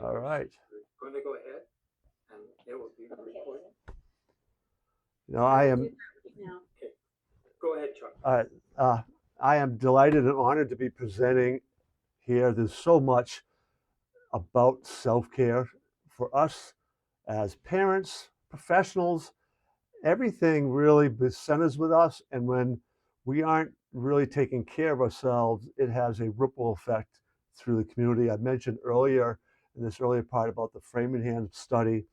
All right. Going to go ahead and it will be recorded. I am Okay, go ahead, Chuck. uh, I am delighted and honored to be presenting here. There's so much about self-care for us as parents, professionals. Everything really centers with us, and when we aren't really taking care of ourselves, it has a ripple effect through the community. I mentioned earlier in this earlier part about the Framingham study.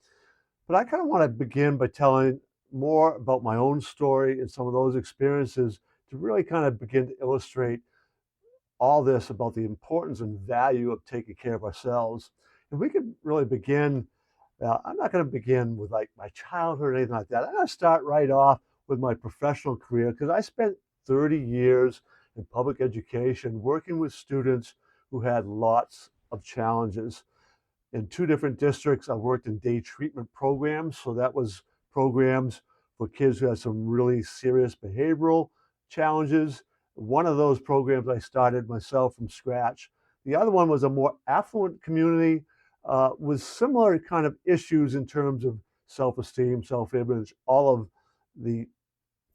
But I kind of want to begin by telling more about my own story and some of those experiences to really kind of begin to illustrate all this about the importance and value of taking care of ourselves. And we could really begin. I'm not going to begin with like my childhood or anything like that. I'm going to start right off with my professional career because I spent 30 years in public education working with students who had lots of challenges in two different districts. I worked in day treatment programs. So that was programs for kids who had some really serious behavioral challenges. One of those programs I started myself from scratch. The other one was a more affluent community with similar kind of issues in terms of self-esteem, self-image, all of the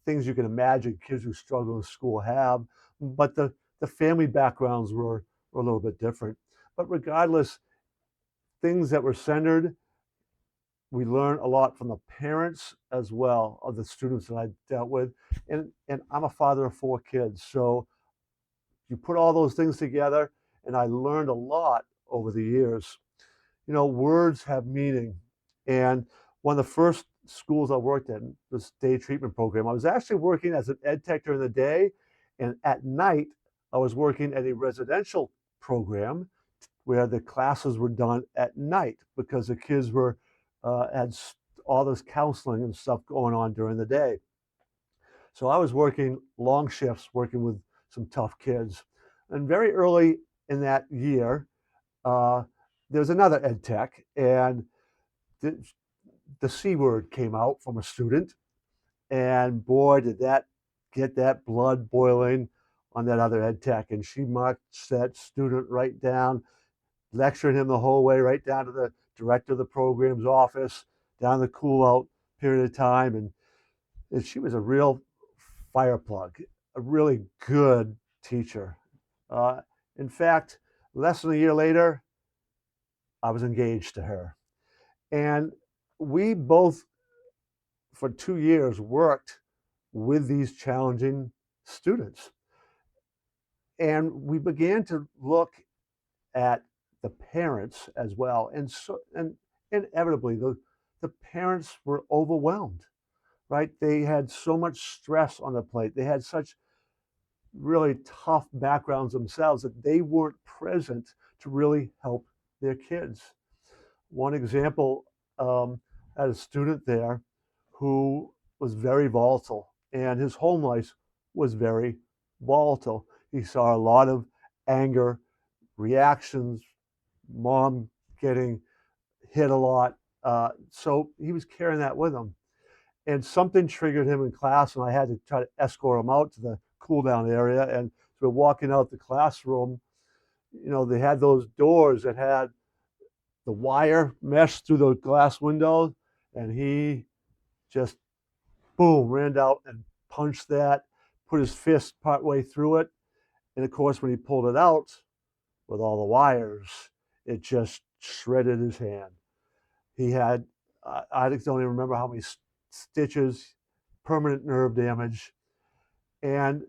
things you can imagine kids who struggle in school have. But the family backgrounds were a little bit different. But regardless, things that were centered. We learned a lot from the parents as well of the students that I dealt with. And I'm a father of four kids. So you put all those things together, and I learned a lot over the years. Words have meaning. And one of the first schools I worked in, this day treatment program, I was actually working as an ed tech during the day. And at night, I was working at a residential program where the classes were done at night because the kids were had all this counseling and stuff going on during the day. So I was working long shifts, working with some tough kids. And very early in that year, uh, there was another ed tech, and the, the C word came out from a student. And boy, did that get that blood boiling on that other ed tech. And she marched that student right down, lecturing him the whole way right down to the director of the program's office, down the cool out period of time. And she was a real fire plug, a really good teacher. Uh, in fact, less than a year later, I was engaged to her. And we both, for 2 years, worked with these challenging students. And we began to look at the parents as well. And inevitably, the parents were overwhelmed, right? They had so much stress on their plate. They had such really tough backgrounds themselves that they weren't present to really help their kids. One example, I had a student there who was very volatile, and his home life was very volatile. He saw a lot of anger, reactions, mom getting hit a lot. So he was carrying that with him. And something triggered him in class, and I had to try to escort him out to the cool down area. And so we're walking out the classroom. They had those doors that had the wire mesh through the glass windows, and he just boom ran out and punched that, put his fist part way through it. And of course, when he pulled it out with all the wires, it just shredded his hand. He had, I don't even remember how many stitches, permanent nerve damage. And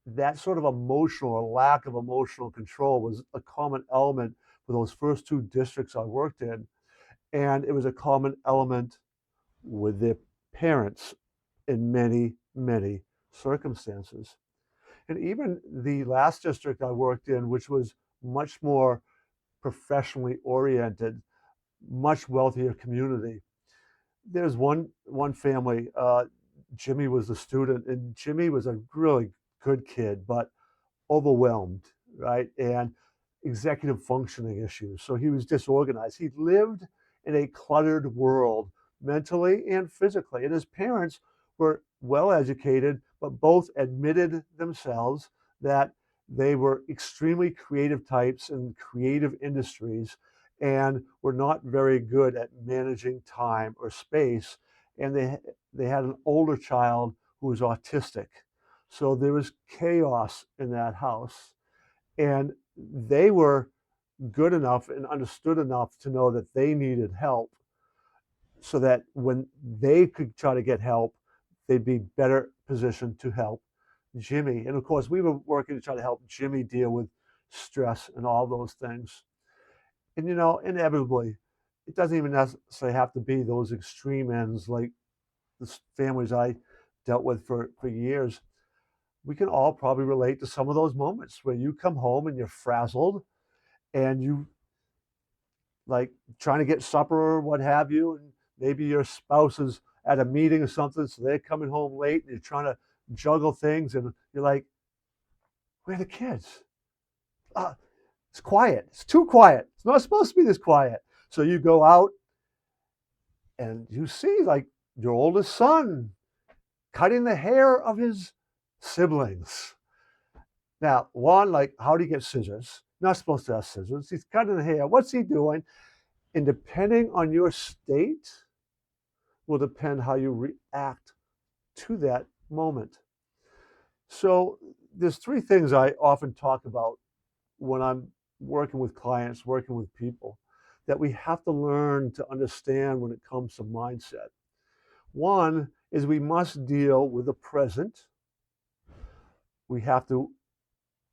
that sort of emotional or lack of emotional control was a common element for those first two districts I worked in. And it was a common element with their parents in many, many circumstances. And even the last district I worked in, which was much more professionally oriented, much wealthier community. There's one family. Jimmy was the student, and Jimmy was a really good kid, but overwhelmed, right? And executive functioning issues. So he was disorganized. He lived in a cluttered world mentally and physically. And his parents were well educated, but both admitted themselves that They were extremely creative types in creative industries and were not very good at managing time or space. And they had an older child who was autistic. So there was chaos in that house. And they were good enough and understood enough to know that they needed help so that when they could try to get help, they'd be better positioned to help Jimmy. And of course, we were working to try to help Jimmy deal with stress and all those things. And inevitably, it doesn't even necessarily have to be those extreme ends like the families I dealt with for years. We can all probably relate to some of those moments where you come home and you're frazzled and you like trying to get supper or what have you, and maybe your spouse is at a meeting or something, so they're coming home late, and you're trying to juggle things, and you're like, "Where are the kids? Uh, it's quiet. It's too quiet. It's not supposed to be this quiet." So you go out, and you see like your oldest son cutting the hair of his siblings. Now, one, like, how do you get scissors? Not supposed to have scissors. He's cutting the hair. What's he doing? And depending on your state, will depend how you react to that moment. So there's three things I often talk about when I'm working with clients, working with people, that we have to learn to understand when it comes to mindset. One is we must deal with the present. We have to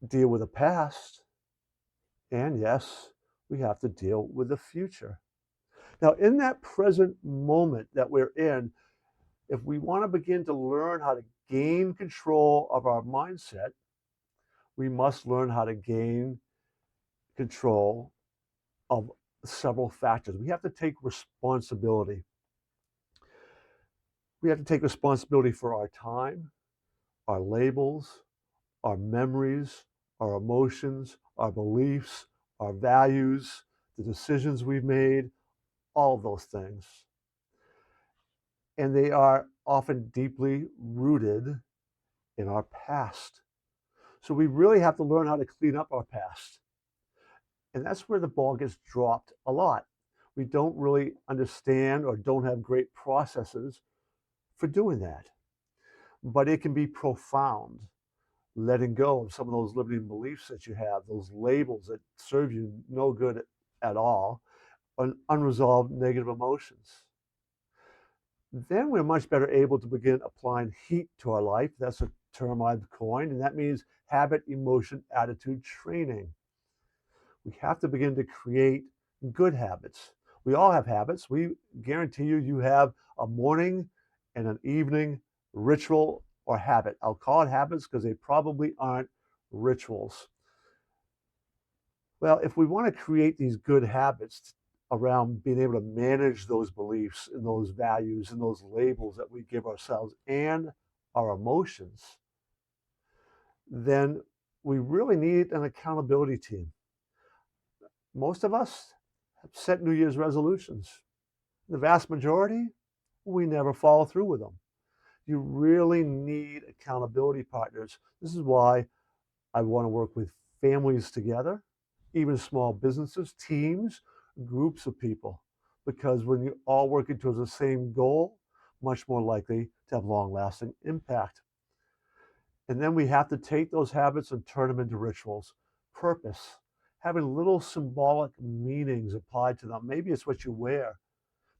deal with the past. And yes, we have to deal with the future. Now, in that present moment that we're in, if we want to begin to learn how to gain control of our mindset, we must learn how to gain control of several factors. We have to take responsibility. We have to take responsibility for our time, our labels, our memories, our emotions, our beliefs, our values, the decisions we've made, all of those things. And they are often deeply rooted in our past. So we really have to learn how to clean up our past. And that's where the ball gets dropped a lot. We don't really understand or don't have great processes for doing that. But it can be profound, letting go of some of those limiting beliefs that you have, those labels that serve you no good at all, unresolved negative emotions. Then we're much better able to begin applying heat to our life. That's a term I've coined, and that means habit, emotion, attitude training. We have to begin to create good habits. We all have habits. We guarantee you have a morning and an evening ritual or habit. I'll call it habits because they probably aren't rituals. Well, if we want to create these good habits around being able to manage those beliefs and those values and those labels that we give ourselves and our emotions, then we really need an accountability team. Most of us have set New Year's resolutions. The vast majority, we never follow through with them. You really need accountability partners. This is why I want to work with families together, even small businesses, teams, groups of people, because when you all working towards the same goal, much more likely to have long-lasting impact. And then we have to take those habits and turn them into rituals. Purpose, having little symbolic meanings applied to them. Maybe it's what you wear.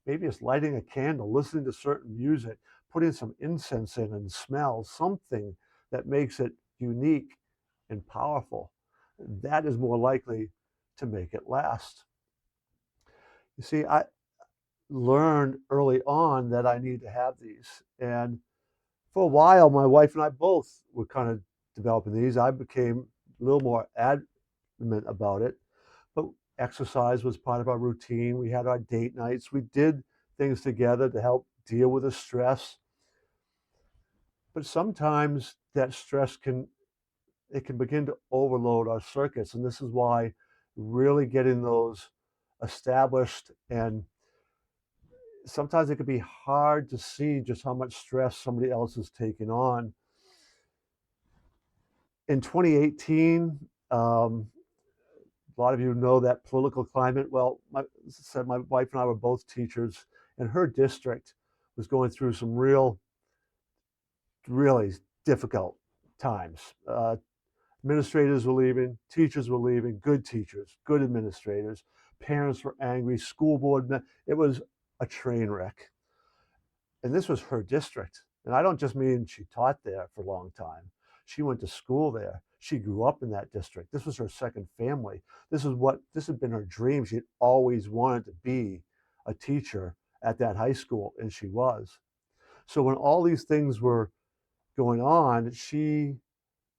Maybe it's lighting a candle, listening to certain music, putting some incense in and smell, something that makes it unique and powerful. That is more likely to make it last. You see, I learned early on that I need to have these. And for a while, my wife and I both were kind of developing these. I became a little more adamant about it. But exercise was part of our routine. We had our date nights. We did things together to help deal with the stress. But sometimes that stress can begin to overload our circuits, and this is why really getting those established, and sometimes it can be hard to see just how much stress somebody else is taking on. In 2018, a lot of you know that political climate. Well, my wife and I were both teachers, and her district was going through some really difficult times. Administrators were leaving, teachers were leaving, good teachers, good administrators. Parents were angry, school board, it was a train wreck. And this was her district. And I don't just mean she taught there for a long time. She went to school there. She grew up in that district. This was her second family. This had been her dream. She had always wanted to be a teacher at that high school, and she was. So when all these things were going on, she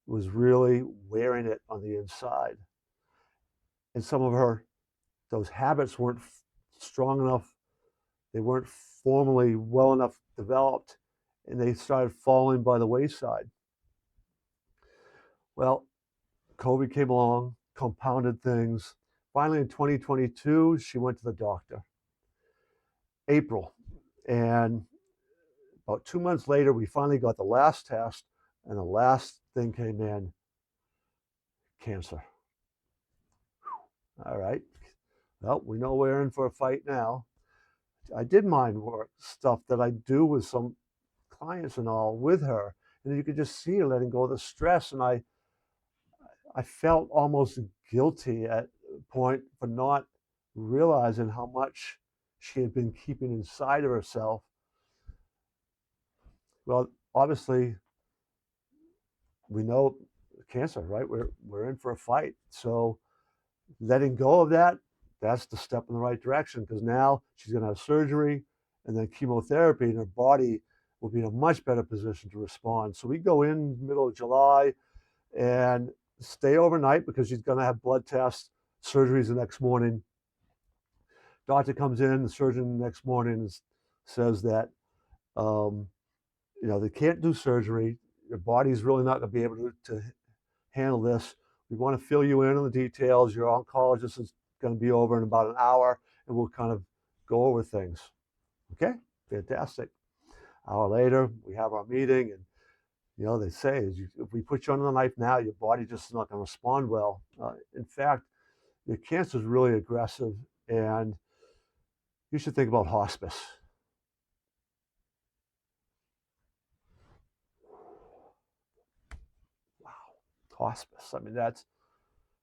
was really wearing it on the inside. And some of those habits weren't strong enough, they weren't formally well enough developed, and they started falling by the wayside. Well, COVID came along, compounded things. Finally, in 2022, she went to the doctor, April. And about 2 months later, we finally got the last test, and the last thing came in, cancer. All right. Well, we know we're in for a fight now. I did mind work stuff that I do with some clients and all with her, and you could just see her letting go of the stress. And I felt almost guilty at a point for not realizing how much she had been keeping inside of herself. Well, obviously, we know cancer, right? We're in for a fight. So letting go of that, that's the step in the right direction, because now she's going to have surgery and then chemotherapy, and her body will be in a much better position to respond. So we go in middle of July and stay overnight because she's going to have blood tests, surgeries the next morning. Doctor comes in, the surgeon the next morning says that um, they can't do surgery. Your body's really not going to be able to handle this. We want to fill you in on the details. Your oncologist is going to be over in about an hour, and we'll kind of go over things. Okay, fantastic. An hour later, we have our meeting, and they say if we put you under the knife now, your body just is not going to respond well. In fact, your cancer is really aggressive, and you should think about hospice. Wow, hospice. I mean,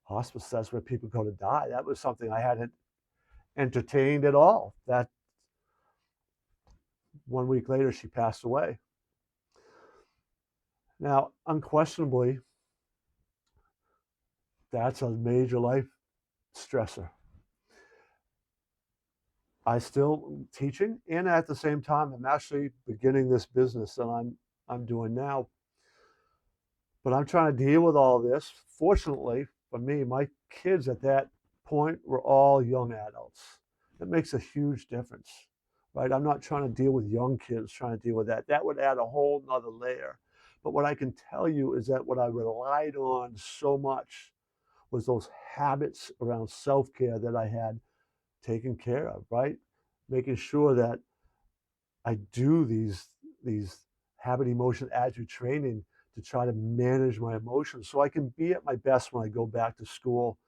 hospice. That's where people go to die. That was something I hadn't entertained at all. That 1 week later, she passed away. Now, unquestionably, that's a major life stressor. I still teaching, and at the same time, I'm actually beginning this business that I'm doing now. But I'm trying to deal with all this. Fortunately for me, my kids at that point were all young adults. That makes a huge difference, right? I'm not trying to deal with young kids trying to deal with that. That would add a whole nother layer. But what I can tell you is that what I relied on so much was those habits around self-care that I had taken care of, right? Making sure that I do these habit, emotion, attitude training to try to manage my emotions so I can be at my best when I go back to school,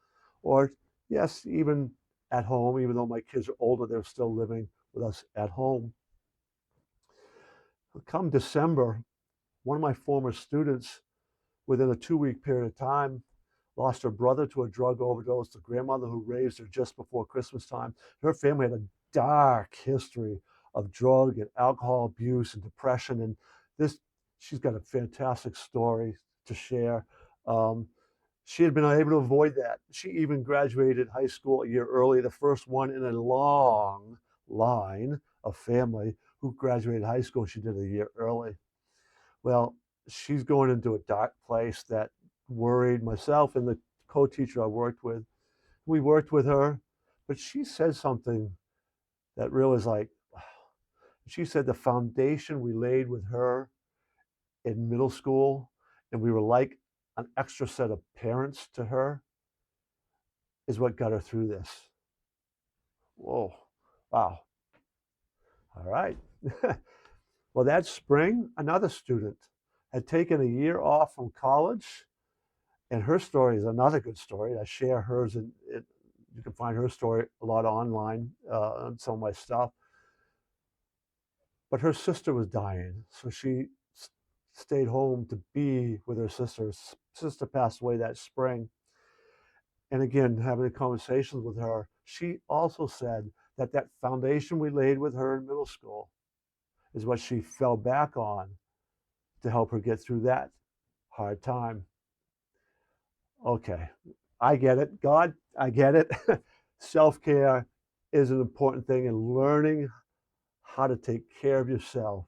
or yes, even at home. Even though my kids are older, they're still living with us at home. Come December, one of my former students, within a 2 week period of time, lost her brother to a drug overdose, the grandmother who raised her just before Christmas time. Her family had a dark history of drug and alcohol abuse and depression. And she's got a fantastic story to share. Um, she had been able to avoid that. She even graduated high school a year early, the first one in a long line of family who graduated high school. She did it a year early. Well, she's going into a dark place that worried myself and the co-teacher I worked with. We worked with her, but she said something that really was like, wow. She said the foundation we laid with her in middle school, and we were like an extra set of parents to her, is what got her through this. Whoa, wow. All right. Well, that spring, another student had taken a year off from college, And her story is another good story. I share hers, and you can find her story a lot online on some of my stuff. But her sister was dying, so she stayed home to be with her sister. Sister passed away that spring. And again, having conversations with her, she also said that that foundation we laid with her in middle school is what she fell back on to help her get through that hard time. Okay, I get it. God, I get it. Self care is an important thing, and learning how to take care of yourself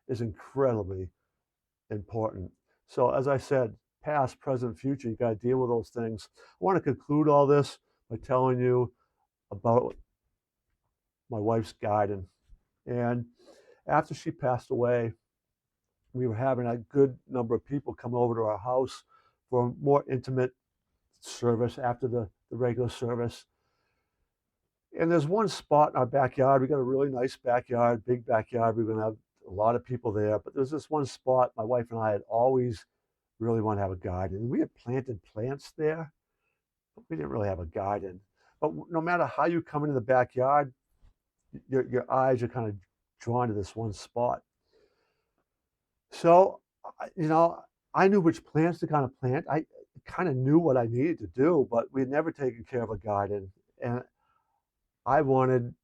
is incredibly important. So, as I said, past, present, future, you got to deal with those things. I want to conclude all this by telling you about my wife's garden. And after she passed away, we were having a good number of people come over to our house for a more intimate service after the regular service. And there's one spot in our backyard. We got a really nice backyard, big backyard. We're going to have a lot of people there. But there's this one spot my wife and I had always really want to have a garden. And we had planted plants there, but we didn't really have a garden. But no matter how you come into the backyard, your eyes are kind of drawn to this one spot. So, you know, I knew which plants to kind of plant. I kind of knew what I needed to do, but we had never taken care of a garden. And I wanted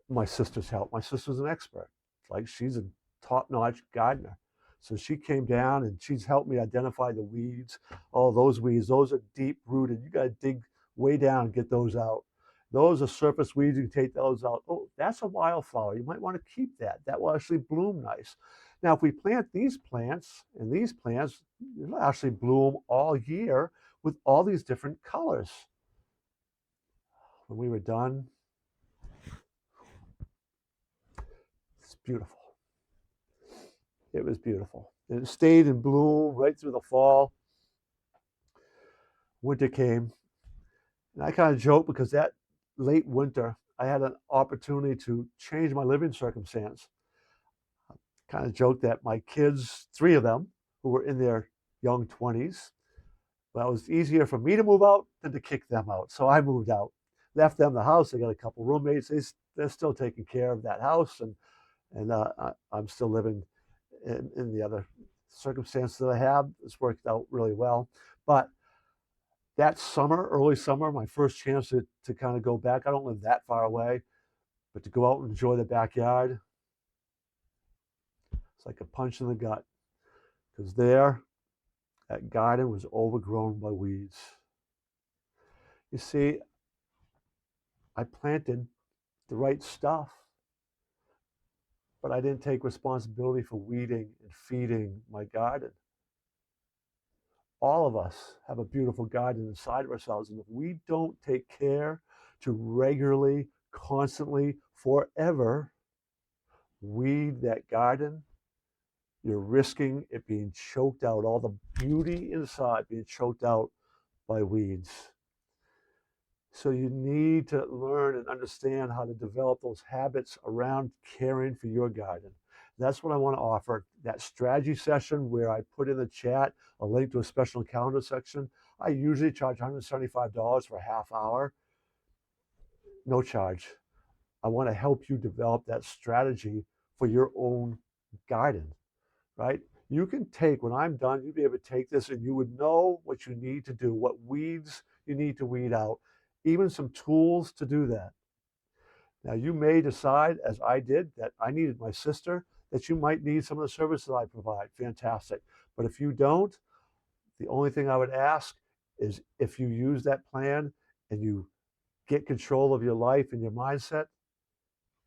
my sister's help. My sister's an expert. Like she's a top-notch gardener. So she came down and she's helped me identify the weeds. Oh, those weeds, those are deep rooted. You got to dig way down and get those out. Those are surface weeds. You can take those out. Oh, that's a wildflower. You might want to keep that. That will actually bloom nice. Now, if we plant these plants, and these plants will actually bloom all year with all these different colors. When we were done, it's beautiful. It was beautiful. And it stayed in bloom right through the fall. Winter came. And I kind of joke because that late winter, I had an opportunity to change my living circumstance. I kind of joke that my kids, three of them, who were in their young 20s, well, it was easier for me to move out than to kick them out. So I moved out, left them the house. They got a couple roommates. They're still taking care of that house. And I'm still living in the other circumstances that I have. It's worked out really well. But that summer, early summer, my first chance to kind of go back. I don't live that far away, but to go out and enjoy the backyard, it's like a punch in the gut. Because there, that garden was overgrown by weeds. You see, I planted the right stuff, but I didn't take responsibility for weeding and feeding my garden. All of us have a beautiful garden inside of ourselves, and if we don't take care to regularly, constantly, forever weed that garden, you're risking it being choked out, all the beauty inside being choked out by weeds. So you need to learn and understand how to develop those habits around caring for your garden. That's what I want to offer. That strategy session where I put in the chat a link to a special calendar section. I usually charge $175 for a half hour. No charge. I want to help you develop that strategy for your own garden, right? You can take, when I'm done, you'll be able to take this and you would know what you need to do, what weeds you need to weed out, even some tools to do that. Now, you may decide, as I did, that I needed my sister, that you might need some of the services I provide. Fantastic. But if you don't, the only thing I would ask is if you use that plan and you get control of your life and your mindset,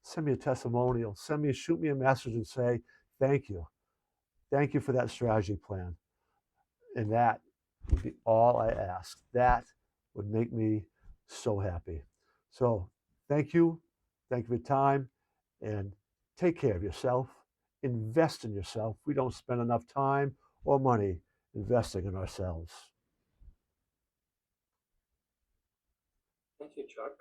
send me a testimonial. Shoot me a message and say, thank you. Thank you for that strategy plan. And that would be all I ask. That would make me so happy. So thank you. Thank you for your time. And take care of yourself. Invest in yourself. We don't spend enough time or money investing in ourselves. Thank you, Chuck.